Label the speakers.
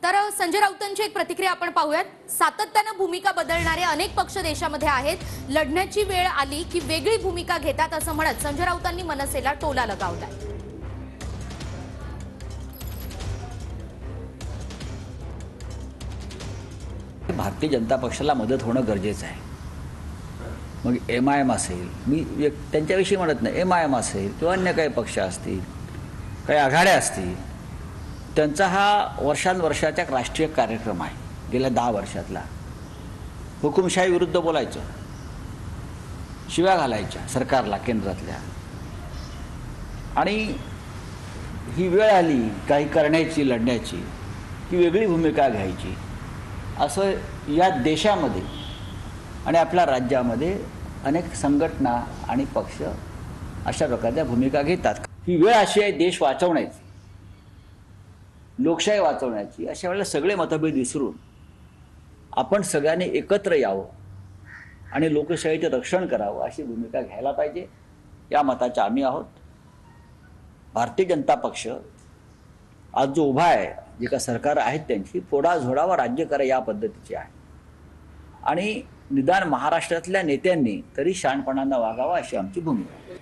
Speaker 1: तर संजय राऊतांची एक प्रतिक्रिया आपण पाहूयात। सातत्याने भूमिका बदलणारे अनेक पक्ष देशामध्ये आहेत। लढण्याची वेळ आली की वेगळी भूमिका घेतात असं म्हणत संजय राऊतांनी मनसेला टोला लगावलाय।
Speaker 2: भारतीय जनता पक्षाला मदत होणं गरजेचं आहे। मग एमआयएम असेल, मी त्यांच्याविषयी म्हणत नाही, एमआयएम असेल किंवा अन्य काही पक्ष असतील, काही आघाड्या असतील, त्यांचा हा वर्षांवर्षाचा राष्ट्रीय कार्यक्रम आहे। गेल्या 10 वर्षातला हुकुमशाही विरुद्ध बोलायचं, शिव्या घालायच्या सरकारला केंद्रातल्या, आणि ही वेळ आली काही करण्याची, लढण्याची की वेगळी भूमिका घ्यायची, असं या देशामध्ये आणि आपल्या राज्यामध्ये अनेक संघटना आणि पक्ष अशा प्रकारच्या भूमिका घेतात। ही वेळ अशी आहे देश वाचवण्याची, लोकशाही वाचवण्याची। अशा वेळेला सगळे मतभेद विसरून आपण सगळ्यांनी एकत्र यावं आणि लोकशाहीचे रक्षण करावं अशी भूमिका घ्यायला पाहिजे, या मताचे आम्ही आहोत। भारतीय जनता पक्ष आज जो उभा आहे, जे का सरकार आहेत त्यांची फोडाझोडावर राज्य करा या पद्धतीची आहे, आणि निदान महाराष्ट्रातल्या नेत्यांनी तरी शहाणपणानं वागावं अशी आमची भूमिका आहे।